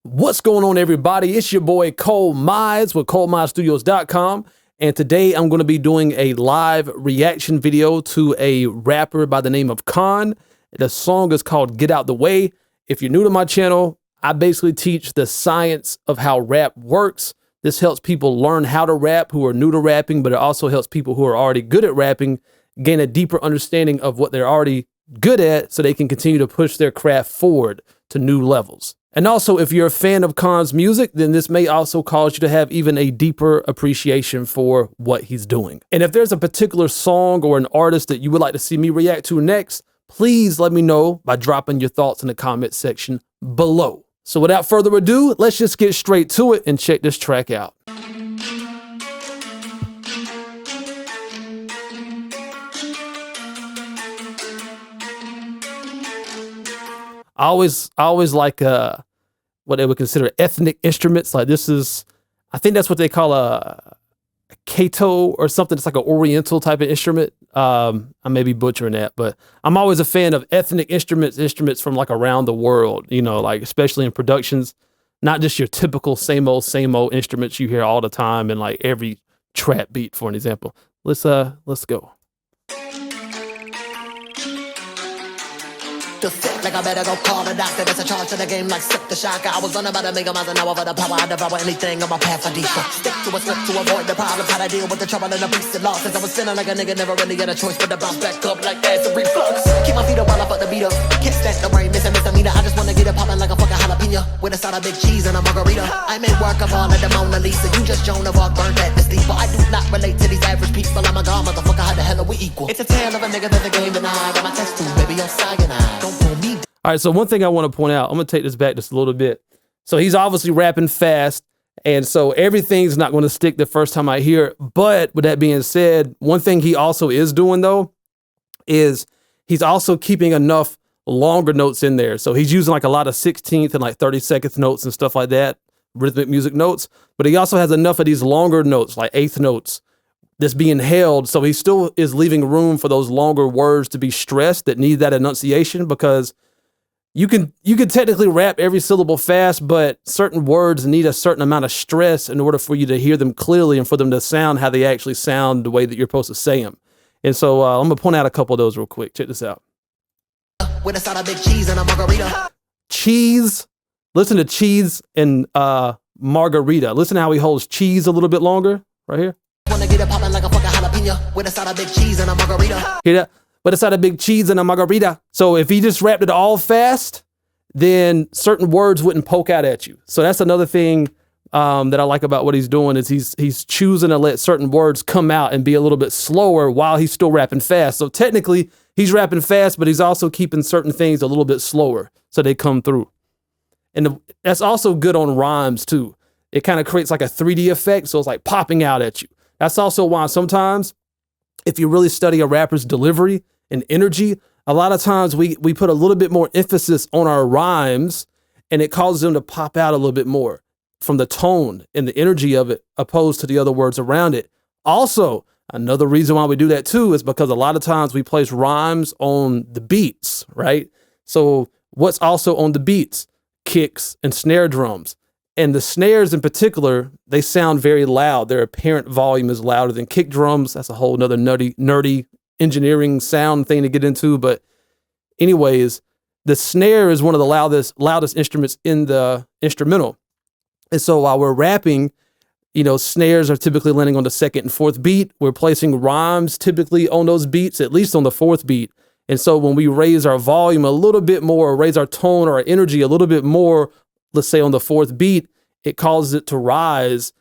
What's going on, everybody? It's your boy Cole Mize with ColeMizeStudios.com, and today I'm going to be doing a live reaction video to a rapper by the name of K.A.A.N. The song is called Get Out the Way. If you're new to my channel, I basically teach the science of how rap works. This helps people learn how to rap who are new to rapping, but it also helps people who are already good at rapping gain a deeper understanding of what they're already good at so they can continue to push their craft forward to new levels. And also, if you're a fan of K.A.A.N's music, then this may also cause you to have even a deeper appreciation for what he's doing. And if there's a particular song or an artist that you would like to see me react to next, please let me know by dropping your thoughts in the comment section below. So without further ado, let's just get straight to it and check this track out. I always like what they would consider ethnic instruments. Like this is, I think that's what they call a K.A.A.N or something. It's like an Oriental type of instrument. I may be butchering that, but I'm always a fan of ethnic instruments from like around the world, you know, like especially in productions, not just your typical same old instruments you hear all the time in like every trap beat, for an example. Let's go. To fit like I better go call the doctor. That's a charge to the game like sick the shocker. I was on about a mega miles an hour for the power. I devour anything on my path for deeper. Stick to a slip to avoid the problems. How to deal with the trouble and the beast and losses. I was feeling like a nigga never really had a choice but to bounce back up like acid reflux. Keep my feet up while I fuck the beat up. Can't stand the brain, misdemeanor. I just wanna get it poppin' like a fucking jalapeno with a side of big cheese and a margarita. I made work of all of the Mona Lisa. You just Joan of Arc burnt at the steeple. I do not relate to these average people. I'm a god motherfucker. How the hell are we equal? It's a tale of a nigga that the game denied. Got my test tube, baby, on cyanide. Don't pull me. All right, so one thing I want to point out, I'm going to take this back just a little bit. So he's obviously rapping fast, and so everything's not going to stick the first time I hear it. But with that being said, one thing he also is doing, though, is he's also keeping enough longer notes in there. So he's using like a lot of 16th and like 32nd notes and stuff like that, rhythmic music notes. But he also has enough of these longer notes, like eighth notes, that's being held. So he still is leaving room for those longer words to be stressed that need that enunciation, because you can technically rap every syllable fast, but certain words need a certain amount of stress in order for you to hear them clearly and for them to sound how they actually sound the way that you're supposed to say them. And so I'm going to point out a couple of those real quick. Check this out. With a side of big cheese and a margarita. Cheese. Listen to cheese and margarita. Listen to how he holds cheese a little bit longer right here. Wanna get it poppin' like a fucking jalapeno with a side of big cheese and a margarita. Hear that? But it's not a big cheese and a margarita. So if he just rapped it all fast, then certain words wouldn't poke out at you. So that's another thing that I like about what he's doing, is he's choosing to let certain words come out and be a little bit slower while he's still rapping fast. So technically he's rapping fast, but he's also keeping certain things a little bit slower so they come through. And that's also good on rhymes too. It kind of creates like a 3D effect. So it's like popping out at you. That's also why sometimes, if you really study a rapper's delivery and energy, a lot of times we put a little bit more emphasis on our rhymes, and it causes them to pop out a little bit more from the tone and the energy of it, opposed to the other words around it. Also, another reason why we do that too is because a lot of times we place rhymes on the beats, right? So what's also on the beats? Kicks and snare drums. And the snares in particular, they sound very loud. Their apparent volume is louder than kick drums. That's a whole nother nerdy engineering sound thing to get into. But anyways, the snare is one of the loudest instruments in the instrumental. And so while we're rapping, you know, snares are typically landing on the second and fourth beat. We're placing rhymes typically on those beats, at least on the fourth beat. And so when we raise our volume a little bit more, or raise our tone or our energy a little bit more, let's say on the fourth beat, it causes it to rise,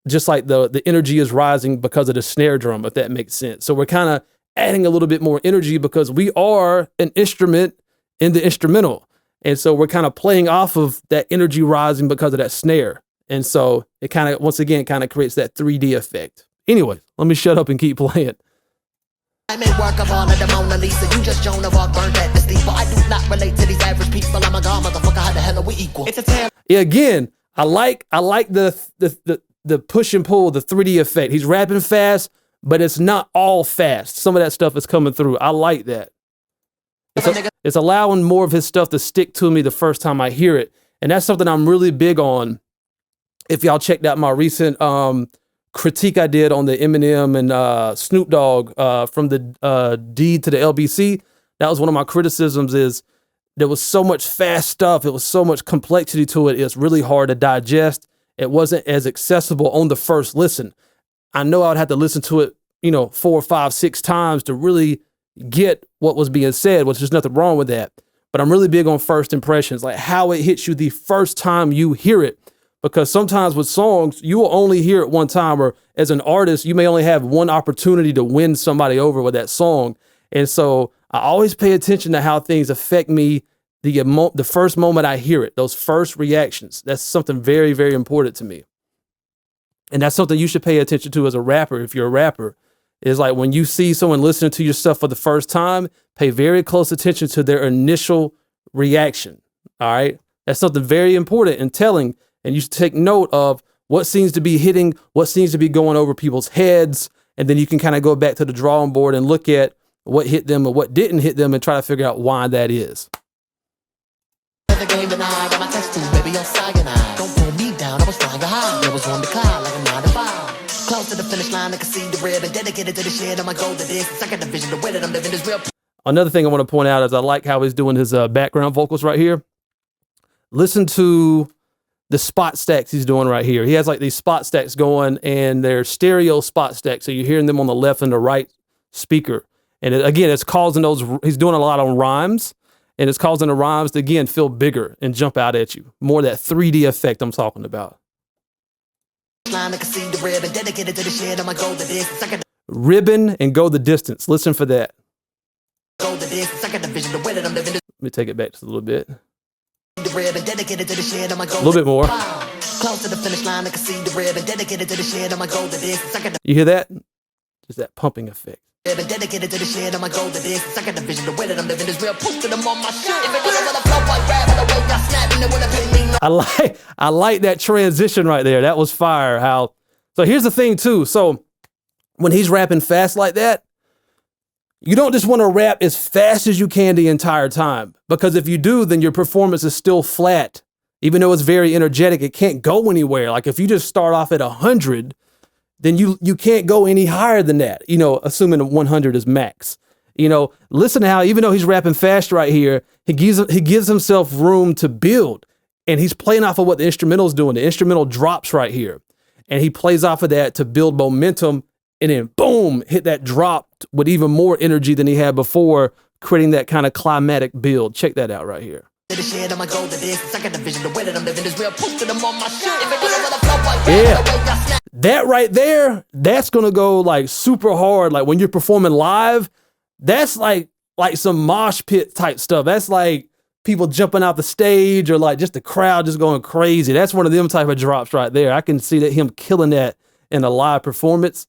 just like the energy is rising because of the snare drum, if that makes sense. So we're kind of adding a little bit more energy because we are an instrument in the instrumental. And so we're kind of playing off of that energy rising because of that snare. And so it kind of, once again, kind of creates that 3D effect. Anyway, let me shut up and keep playing. I made work of all of the Mona Lisa. You just Joan of Arc burnt at the steeple. I do not relate to these average people. I'm a god motherfucker. How the hell are we equal? It's a tale. Yeah, again, I like the push and pull, the 3D effect. He's rapping fast, but it's not all fast. Some of that stuff is coming through. I like that. It's allowing more of his stuff to stick to me the first time I hear it. And that's something I'm really big on. If y'all checked out my recent critique I did on the Eminem and Snoop Dogg from the D to the LBC, that was one of my criticisms is there was so much fast stuff. It was so much complexity to it. It's really hard to digest. It wasn't as accessible on the first listen. I know I would have to listen to it, 4, 5, 6 times to really get what was being said, which there's nothing wrong with that. But I'm really big on first impressions, like how it hits you the first time you hear it. Because sometimes with songs, you will only hear it one time, or as an artist, you may only have one opportunity to win somebody over with that song. And so I always pay attention to how things affect me the first moment I hear it, those first reactions. That's something very, very important to me. And that's something you should pay attention to as a rapper. If you're a rapper, is like when you see someone listening to your stuff for the first time, pay very close attention to their initial reaction. All right. That's something very important and telling. And you should take note of what seems to be hitting, what seems to be going over people's heads. And then you can kind of go back to the drawing board and look at what hit them or what didn't hit them and try to figure out why that is. The game and I got my test tube, baby, on cyanide. Don't pull me down, I was flying high. It was on the cloud like a 9 to 5. Close to the finish line, I can see the ribbon. Dedicated to the shit, I'm a goal to this. Second division, the way that I'm living is real. Another thing I want to point out is I like how he's doing his background vocals right here. Listen to the spot stacks he's doing right here. He has like these spot stacks going, and they're stereo spot stacks. So you're hearing them on the left and the right speaker. And again, it's causing those, he's doing a lot on rhymes. And it's causing the rhymes to, again, feel bigger and jump out at you. More that 3D effect I'm talking about. Ribbon and go the distance. Listen for that. Let me take it back just a little bit. A little bit more. You hear that? Just that pumping effect. Dedicated to the shit, I'm a goal to this. Second division, the way that I'm living is real. Put them on my shit. If it wasn't for the flow, I grab the way I snap, and it wouldn't pay me no. I like that transition right there. That was fire. So here's the thing too. So when he's rapping fast like that, you don't just want to rap as fast as you can the entire time, because if you do, then your performance is still flat. Even though it's very energetic, it can't go anywhere. Like if you just start off at 100, then you can't go any higher than that, assuming 100 is max. Listen to how, even though he's rapping fast right here, he gives himself room to build, and he's playing off of what the instrumental's doing. The instrumental drops right here, and he plays off of that to build momentum, and then boom, hit that drop with even more energy than he had before, creating that kind of climatic build. Check that out right here. Yeah. That right there, that's gonna go like super hard. Like when you're performing live, that's like some mosh pit type stuff. That's like people jumping out the stage, or like just the crowd just going crazy. That's one of them type of drops right there. I can see that him killing that in a live performance.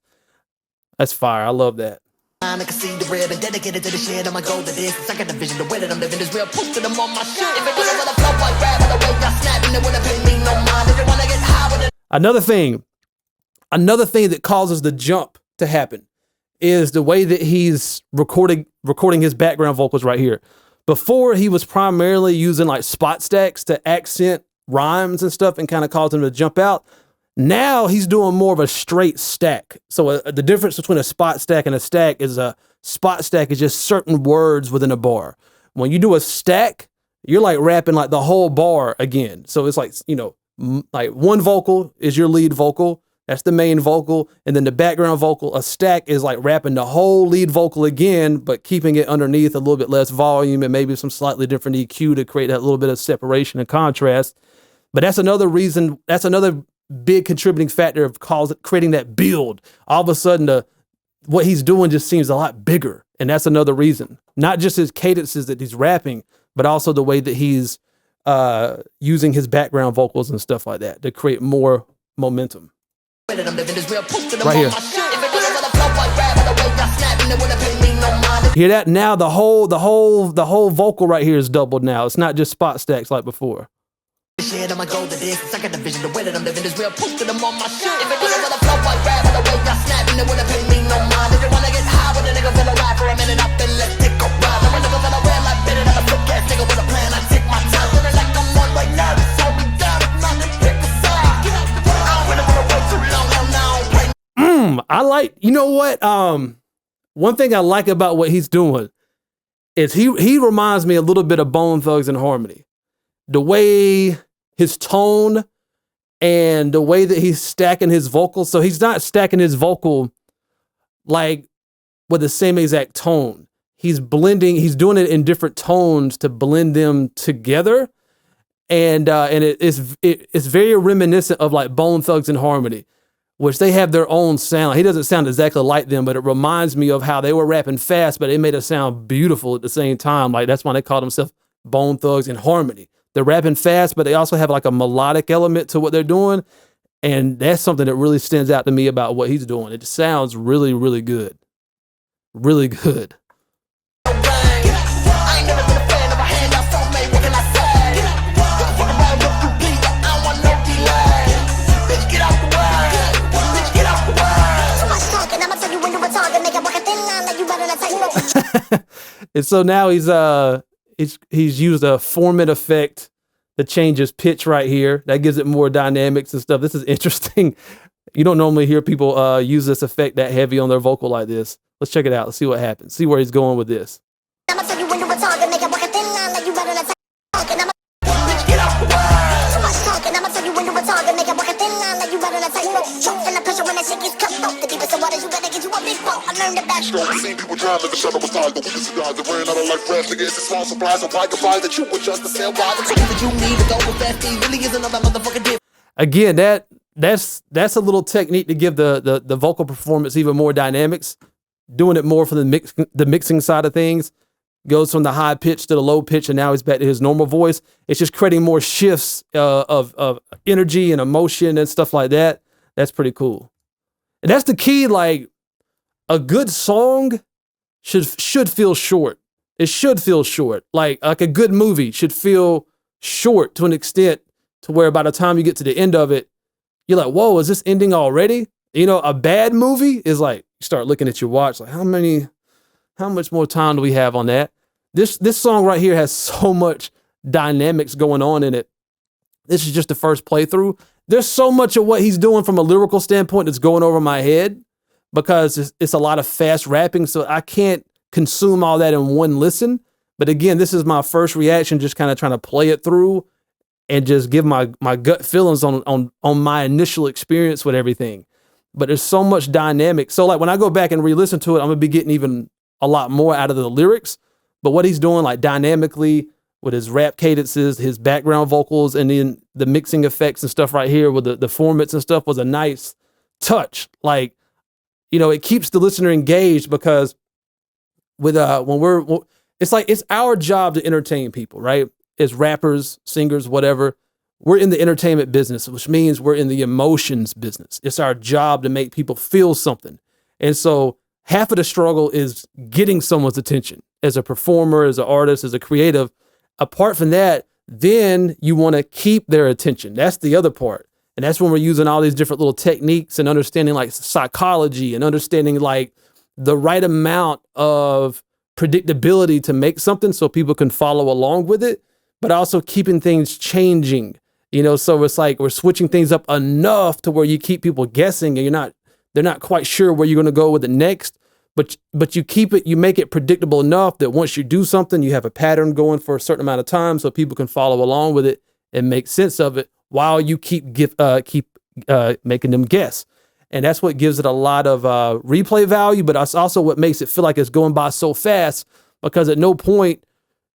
That's fire. I love that. I can see the ribbon, dedicated to the shit, I'm a goal to this. Second division, the way that I'm living is real. Put them on my shit. If it wasn't for the flow, I grab the way I snap, and it wouldn't pay me no mind. If you wanna get high with it. Another thing that causes the jump to happen is the way that he's recording his background vocals right here. Before, he was primarily using like spot stacks to accent rhymes and stuff and kind of cause them to jump out. Now he's doing more of a straight stack. So the difference between a spot stack and a stack is a spot stack is just certain words within a bar. When you do a stack, you're like rapping like the whole bar again. So it's like, like one vocal is your lead vocal. That's the main vocal. And then the background vocal, a stack is like rapping the whole lead vocal again, but keeping it underneath a little bit less volume and maybe some slightly different EQ to create that little bit of separation and contrast. But that's another reason, that's another big contributing factor of creating that build. All of a sudden, what he's doing just seems a lot bigger. And that's another reason. Not just his cadences that he's rapping, but also the way that he's using his background vocals and stuff like that to create more momentum. Right here. Hear that? Now the whole vocal right here is doubled now. It's not just spot stacks like before. Shit, I'ma go to this. Second division, the way that I'm living is real. Put them on my shit. If it wasn't for the flow, I grab the way I snap, and it wouldn't pay me no mind. If you wanna get high with a nigga, feel alive for a minute, up then let's take a ride. I'm a nigga for the real, I bit it. I'm a fake ass nigga with a plan. I take my time, feeling like I'm on right now. So I like, you know what? One thing I like about what he's doing is he reminds me a little bit of Bone Thugs and Harmony. The way his tone and the way that he's stacking his vocals. So he's not stacking his vocal like with the same exact tone. He's he's doing it in different tones to blend them together. And it's very reminiscent of like Bone Thugs and Harmony, which they have their own sound. He doesn't sound exactly like them, but it reminds me of how they were rapping fast, but it made it sound beautiful at the same time. Like that's why they call themselves Bone Thugs and Harmony. They're rapping fast, but they also have like a melodic element to what they're doing. And that's something that really stands out to me about what he's doing. It just sounds really, really good. Really good. And so now he's used a formant effect that changes pitch right here. That gives it more dynamics and stuff. This is interesting. You don't normally hear people use this effect that heavy on their vocal like this. Let's check it out. Let's see what happens. See where he's going with this. Again, that's a little technique to give the vocal performance even more dynamics. Doing it more for the mixing side of things. Goes from the high pitch to the low pitch, and now he's back to his normal voice. It's just creating more shifts of energy and emotion and stuff like that. That's pretty cool. And that's the key. Like a good song should feel short. It should feel short. Like a good movie should feel short to an extent to where by the time you get to the end of it, you're like, whoa, is this ending already? You know, a bad movie is like, you start looking at your watch, like how much more time do we have on that? This song right here has so much dynamics going on in it. This is just the first playthrough. There's so much of what he's doing from a lyrical standpoint that's going over my head because it's a lot of fast rapping, so I can't consume all that in one listen. But again, this is my first reaction, just kind of trying to play it through and just give my gut feelings on my initial experience with everything. But there's so much dynamic. So like when I go back and re-listen to it, I'm gonna be getting even a lot more out of the lyrics. But what he's doing like dynamically with his rap cadences, his background vocals, and then the mixing effects and stuff right here with the formats and stuff was a nice touch. Like, you know, it keeps the listener engaged because with it's our job to entertain people, right? As rappers, singers, whatever. We're in the entertainment business, which means we're in the emotions business. It's our job to make people feel something. And so half of the struggle is getting someone's attention as a performer, as an artist, as a creative. Apart from that, then you want to keep their attention. That's the other part. And that's when we're using all these different little techniques and understanding like psychology and understanding like the right amount of predictability to make something so people can follow along with it, but also keeping things changing. You know, so it's like we're switching things up enough to where you keep people guessing and they're not quite sure where you're going to go with it next, but you make it predictable enough that once you do something, you have a pattern going for a certain amount of time so people can follow along with it and make sense of it while you keep making them guess. And that's what gives it a lot of replay value, but that's also what makes it feel like it's going by so fast because at no point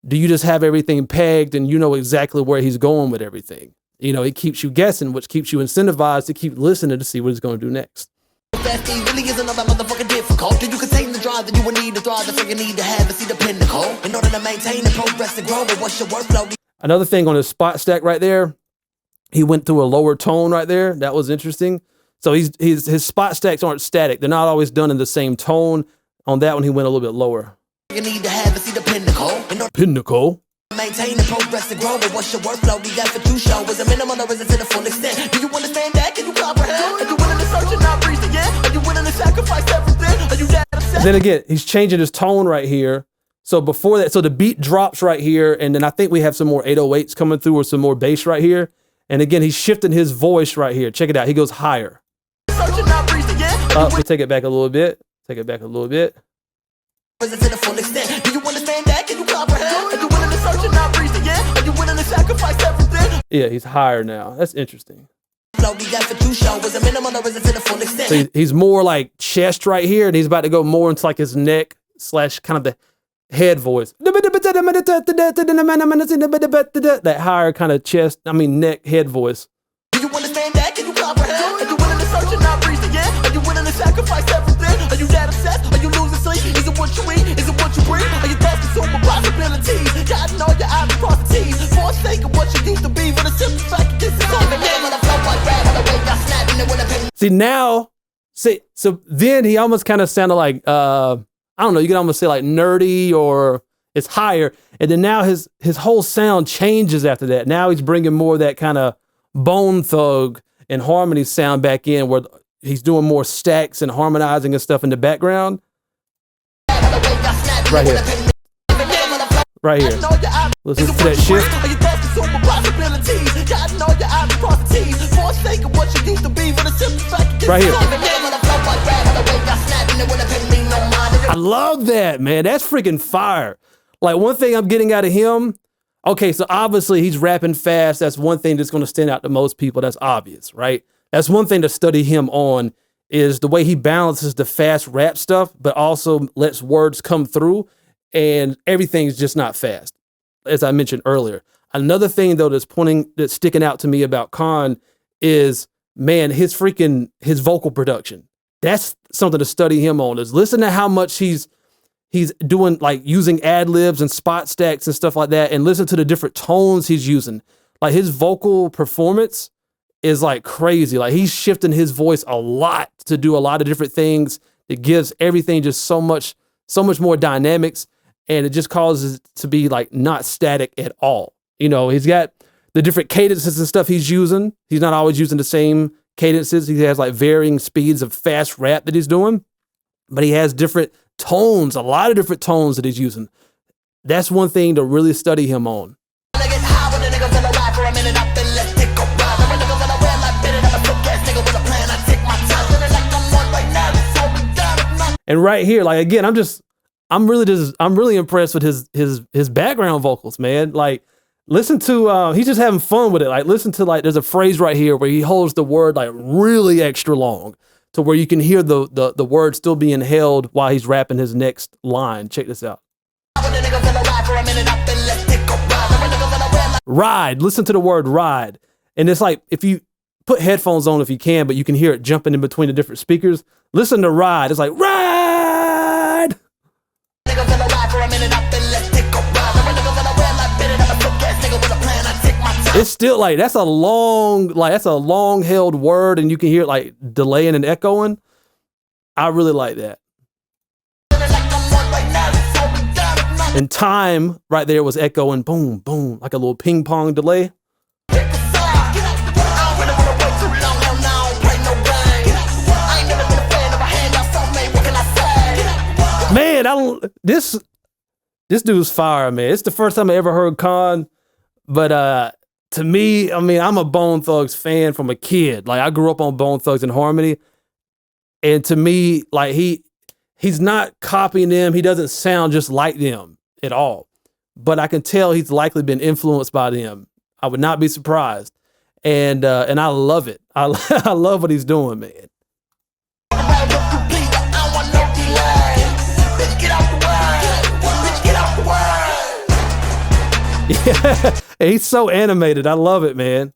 do you just have everything pegged and you know exactly where he's going with everything. You know, it keeps you guessing, which keeps you incentivized to keep listening to see what he's going to do next. Really isn't all that motherfucking difficult. Do you contain the drive that you would need to thrive? That's all you need to have is see the pinnacle. In order to maintain and progress and grow, but what's your workload? Another thing on his spot stack right there, he went through a lower tone right there. That was interesting. So his spot stacks aren't static. They're not always done in the same tone. On that one, he went a little bit lower. You need to have is see the pinnacle. Pinnacle. Maintain and progress and grow, but what's your workload? The effort you show is a minimum or is it to the full extent? Do you understand that? Can you comprehend? Are you willing to search and not reach again? Are you willing to sacrifice everything? Are you that upset? Then again, he's changing his tone right here. So before that, so the beat drops right here, and then I think we have some more 808s coming through or some more bass right here. And again, he's shifting his voice right here. Check it out. He goes higher. Search and not reach again? We'll take it back a little bit. Take it back a little bit. To the full extent. Do you understand that? Can you comprehend? Are you willing to search and not reach the end? Are you willing to sacrifice everything? Yeah, he's higher now. That's interesting. So he's more like chest right here, and he's about to go more into like his neck / kind of the head voice. That higher kind of chest, neck, head voice. Do you understand that? Can you comprehend? Are you willing to search and not reach the end? Are you willing to sacrifice everything? Are you that obsessed? Are you losing sleep? Is it what you eat? Is it what you breathe? Are you thus consuming possibilities? Guiding all your eyes across the T's. Forsake of what you used to be, but a simple fact it gets on the name of the flow like rap. The way y'all snapping it with a pin. See now, so then he almost kind of sounded like I don't know, you can almost say like nerdy, or it's higher. And then now his whole sound changes after that. Now he's bringing more of that kind of Bone Thug and harmony sound back in, where he's doing more stacks and harmonizing and stuff in the background. Right here. Right here. Listen to that shift. Right here. I love that, man. That's freaking fire. Like, one thing I'm getting out of him, okay, so obviously he's rapping fast. That's one thing that's going to stand out to most people. That's obvious, right? That's one thing to study him on, is the way he balances the fast rap stuff, but also lets words come through, and everything's just not fast, as I mentioned earlier. Another thing, though, that's sticking out to me about K.A.A.N is, man, his vocal production. That's something to study him on, is listen to how much he's doing, like using ad libs and spot stacks and stuff like that, and listen to the different tones he's using. Like, his vocal performance is like crazy. Like, he's shifting his voice a lot to do a lot of different things. It gives everything just so much more dynamics, and it just causes it to be like not static at all. You know, he's got the different cadences and stuff he's using. He's not always using the same cadences. He has like varying speeds of fast rap that he's doing, but he has different tones, a lot of different tones that he's using. That's one thing to really study him on. And right here, like, again, I'm really impressed with his background vocals, man. Like, listen to he's just having fun with it. Like, listen to, like, there's a phrase right here where he holds the word like really extra long, to where you can hear the word still being held while he's rapping his next line. Check this out. Ride. Listen to the word ride. And it's like, if you put headphones on if you can, but you can hear it jumping in between the different speakers. Listen to ride. It's like, ride. It's still like, that's a long held word, and you can hear it like delaying and echoing. I really like that. And time right there was echoing, boom, boom, like a little ping pong delay. Man, this dude's fire, man. It's the first time I ever heard K.A.A.N, but to me, I mean, I'm a Bone Thugs fan from a kid. Like, I grew up on Bone Thugs and Harmony, and to me, like, he's not copying them. He doesn't sound just like them at all, but I can tell he's likely been influenced by them. I would not be surprised, and I love it. I love what he's doing, man. Yeah, he's so animated. I love it, man.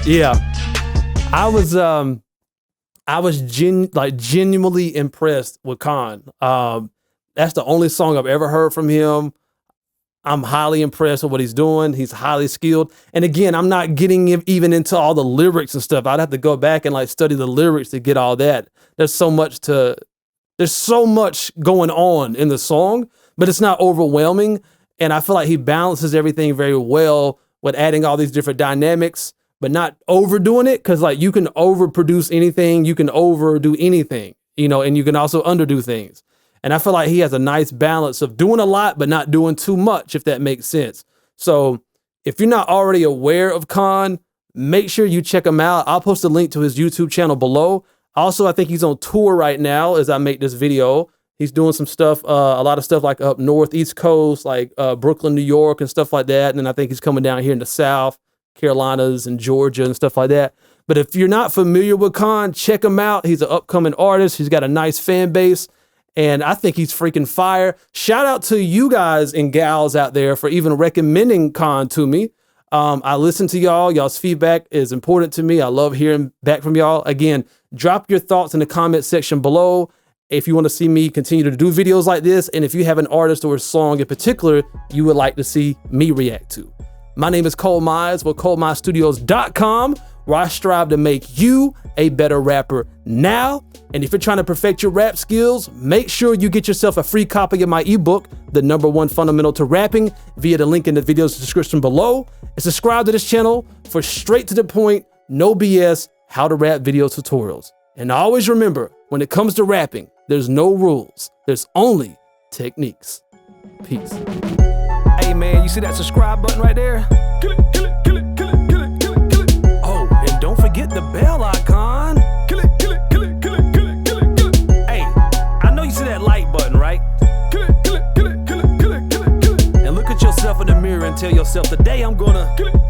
Yeah, I was genuinely impressed with K.A.A.N. That's the only song I've ever heard from him. I'm highly impressed with what he's doing. He's highly skilled. And again, I'm not getting even into all the lyrics and stuff. I'd have to go back and like study the lyrics to get all that. There's so much going on in the song, but it's not overwhelming. And I feel like he balances everything very well with adding all these different dynamics, but not overdoing it. Cause like, you can overproduce anything, you can overdo anything, you know, and you can also underdo things. And I feel like he has a nice balance of doing a lot, but not doing too much, if that makes sense. So If you're not already aware of K.A.A.N, make sure you check him out. I'll post a link to his YouTube channel below. Also, I think he's on tour right now as I make this video. He's doing some stuff, a lot of stuff like up north, East Coast, like Brooklyn, New York and stuff like that. And then I think he's coming down here in the South, Carolinas and Georgia and stuff like that. But if you're not familiar with K.A.A.N, check him out. He's an upcoming artist. He's got a nice fan base. And I think he's freaking fire. Shout out to you guys and gals out there for even recommending K.A.A.N to me. I listen to y'all. Y'all's feedback is important to me. I love hearing back from y'all. Again, drop your thoughts in the comment section below if you want to see me continue to do videos like this, and if you have an artist or a song in particular you would like to see me react to. My name is Cole Mize with ColeMizeStudios.com, where I strive to make you a better rapper now. And if you're trying to perfect your rap skills, make sure you get yourself a free copy of my ebook, The #1 Fundamental to Rapping, via the link in the video's description below. And subscribe to this channel for straight to the point, no BS, how to rap video tutorials. And always remember, when it comes to rapping, there's no rules. There's only techniques. Peace. Hey man, you see that subscribe button right there? Kill it, kill it, kill it, kill it, kill it, kill it, kill it. Oh, and don't forget the bell icon. Kill it, kill it, kill it, kill it, kill it, kill it, kill it. Hey, I know you see that like button, right? Kill it, kill it, kill it, kill it, kill it, kill it, kill it. And look at yourself in the mirror and tell yourself, today I'm gonna kill it.